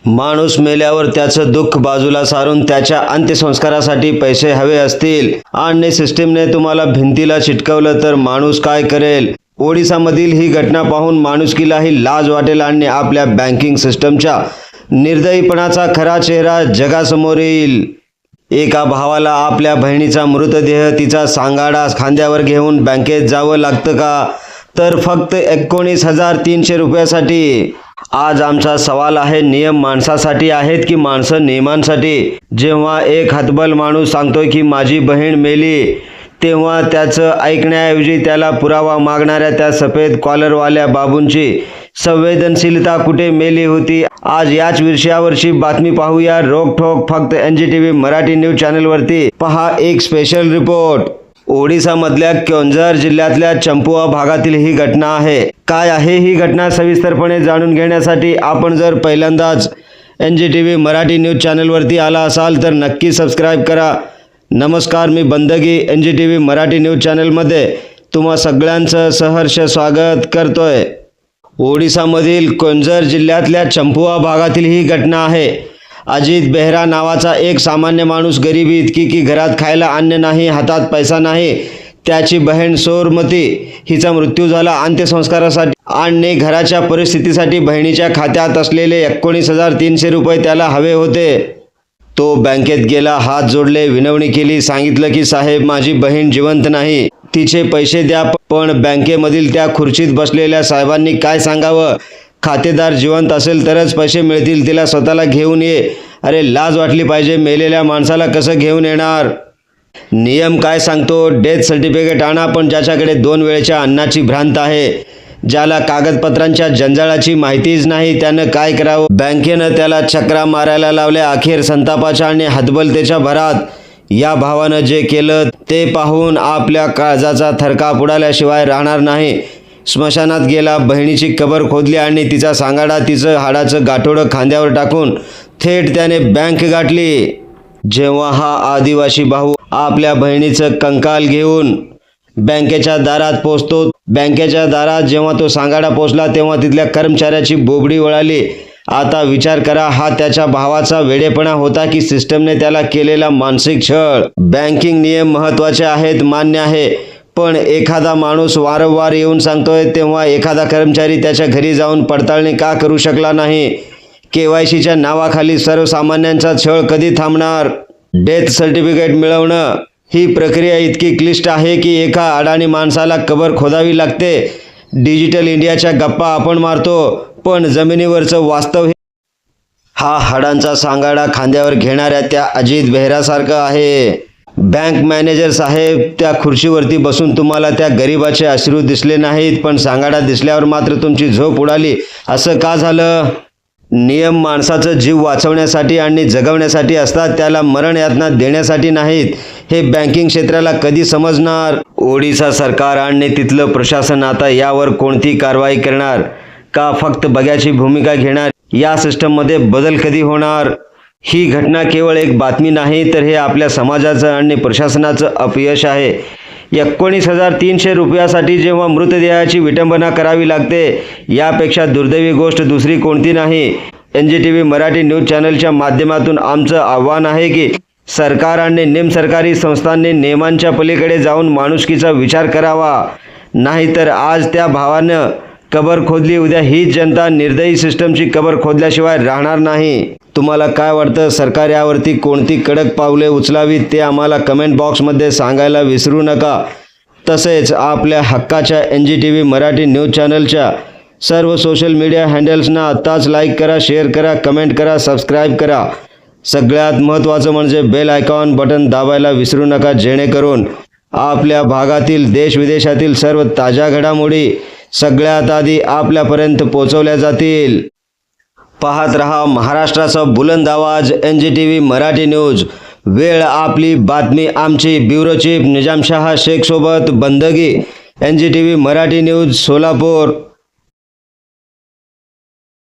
माणूस मेल्यावर त्याचं दुःख बाजूला सारून त्याच्या अंत्यसंस्कारासाठी पैसे हवे असतील आणि सिस्टीमने तुम्हाला भिंतीला चिटकवलं तर माणूस काय करेल? ओडिसामधील ही घटना पाहून माणुसकीलाही लाज वाटेल आणि आपल्या बँकिंग सिस्टमच्या निर्दयीपणाचा खरा चेहरा जगासमोर येईल। एका भावाला आपल्या बहिणीचा मृतदेह तिचा सांगाडा खांद्यावर घेऊन बँकेत जावं लागतं का? तर फक्त 19,300 रुपयासाठी। आज आमचा सवाल आहे, नियम माणसासाठी आहेत की माणसं नियमांसाठी? जेव्हा एक हतबल माणूस सांगतोय की माझी बहीण मेली, तेव्हा त्याचं ऐकण्याऐवजी त्याला पुरावा मागणाऱ्या त्या सफेद कॉलरवाल्या बाबूंची संवेदनशीलता कुठे मेली होती? आज याच विषयावरची बातमी पाहूया रोकठोक फक्त NGTV मराठी न्यूज चॅनलवरती। पहा एक स्पेशल रिपोर्ट। ओडिसामधल्या केओंझर जिल्ह्यातल्या चंपुआ भागातील ही घटना आहे। काय आहे ही घटना सविस्तरपणे जाणून घेण्यासाठी आपण जर पहिल्यांदाच NGTV मराठी न्यूज चॅनलवरती आला असाल तर नक्की सबस्क्राईब करा। नमस्कार, मी बंदगी NGTV मराठी न्यूज चॅनलमध्ये तुम्हा सगळ्यांचं सहर्ष स्वागत करतोय। ओडिसामधील केओंझर जिल्ह्यातल्या चंपुआ भागातील ही घटना आहे। अजित बेहरा नावाचा एक सामान्य माणूस, गरिबी इतकी की घरात खायला अन्न नाही, हातात पैसा नाही। त्याची बहीण सौरमती हिचा मृत्यू झाला। अंत्यसंस्कारासाठी आणि घराच्या परिस्थितीसाठी बहिणीच्या खात्यात असलेले 19,300 रुपये त्याला हवे होते। तो बँकेत गेला, हात जोडले, विनवणी केली, सांगितलं की साहेब माझी बहीण जिवंत नाही, तिचे पैसे द्या। पण बँकेमधील त्या खुर्चीत बसलेल्या साहेबांनी काय सांगावं? खातेदार जिवंत असेल तरच पैसे मिळतील, तिला स्वतःला घेऊन ये। अरे लाज वाटली पाहिजे, मेलेल्या माणसाला कसं घेऊन येणार? नियम काय सांगतो? डेथ सर्टिफिकेट आणा, पण ज्याच्याकडे 2 वेळेच्या अन्नाची भ्रांत आहे, ज्याला कागदपत्रांच्या जंजाळाची माहितीच नाही, त्यानं काय करावं? बँकेनं त्याला चक्रा मारायला लावल्या। अखेर संतापाच्या आणि हतबलतेच्या भरात या भावानं जे केलं ते पाहून आपल्या काळजाचा थरकाप उडाल्याशिवाय राहणार नाही। स्मशानात गेला, बहिणीची कबर खोदली आणि तिचा सांगाडा, तिचं हाडाचं गाठोडं खांद्यावर टाकून थेट त्याने बँक गाठली। जेव्हा हा आदिवासी भाऊ आपल्या बहिणीचं कंकाल घेऊन बँकेच्या दारात पोचतो, बँकेच्या दारात जेव्हा तो सांगाडा पोचला तेव्हा तिथल्या कर्मचाऱ्याची बोबडी वळाली। आता विचार करा, हा त्याच्या भावाचा वेडेपणा होता की सिस्टमने त्याला केलेला मानसिक छळ? बँकिंग नियम महत्त्वाचे आहेत, मान्य आहे, पण एखादा माणूस वारंवार येऊन सांगतोय तेव्हा एखादा कर्मचारी त्याच्या घरी जाऊन पडताळणी का करू शकला नाही? KYCच्या नावाखाली सर्वसामान्यांचा छळ कधी थांबणार? डेथ सर्टिफिकेट मिळवणं ही प्रक्रिया इतकी क्लिष्ट आहे की एका अडाणी माणसाला कबर खोदावी लागते। डिजिटल इंडियाच्या गप्पा आपण मारतो, पण जमिनीवरचं वास्तव हा हाडांचा सांगाडा खांद्यावर घेणाऱ्या त्या अजित बेहरासारखं आहे। बँक मॅनेजर साहेब, त्या खुर्चीवरती बसून तुम्हाला त्या गरिबाचे अश्रू दिसले नाहीत, पण सांगाडा दिसल्यावर मात्र तुमची झोप उडाली। असं का झालं? नियम माणसाचं जीव वाचवण्यासाठी आणि जगवण्यासाठी असतात, त्याला मरण यातना देण्यासाठी नाहीत। हे बँकिंग क्षेत्राला कधी समजणार? ओडिसा सरकार आणि तिथलं प्रशासन आता यावर कोणती कारवाई करणार का फक्त बघ्याची भूमिका घेणार? या सिस्टममध्ये बदल कधी होणार? ही घटना केवळ एक बातमी नाही, तर हे आपल्या समाजाचं आणि प्रशासनाचं अपयश आहे। 19,300 रुपयासाठी जेव्हा मृतदेहाची विटंबना करावी लागते, यापेक्षा दुर्दैवी गोष्ट दुसरी कोणती नाही। NGTV मराठी न्यूज चॅनलच्या माध्यमातून आमचं आव्हान आहे की सरकार आणि निमसरकारी संस्थांनी नियमांच्या पलीकडे जाऊन माणुसकीचा विचार करावा। नाहीतर आज त्या भावानं कबर खोदली, उद्या हीच जनता निर्दयी सिस्टमची कबर खोदल्याशिवाय राहणार नाही। तुम्हाला काय वाटतं? सरकार यावरती कोणती कडक पावले उचलावीत ते आम्हाला कमेंट बॉक्समध्ये सांगायला विसरू नका। तसेच आपल्या हक्काच्या NGTV मराठी न्यूज चॅनलच्या सर्व सोशल मीडिया हँडल्सना आत्ताच लाईक करा, शेअर करा, कमेंट करा, सबस्क्राईब करा। सगळ्यात महत्त्वाचं म्हणजे बेल आयकॉन बटन दाबायला विसरू नका, जेणेकरून आपल्या भागातील देश-विदेशातील सर्व ताज्या घडामोडी सगळ्यात आधी आपल्यापर्यंत पोहोचवल्या जातील। पाहत रहा महाराष्ट्राचा बुलंद आवाज NGTV मराठी न्यूज। वेळ आपली, बातमी आमची। ब्युरो चीफ निजामशाह शेख सोबत बंदगी, NGTV मराठी न्यूज, सोलापूर।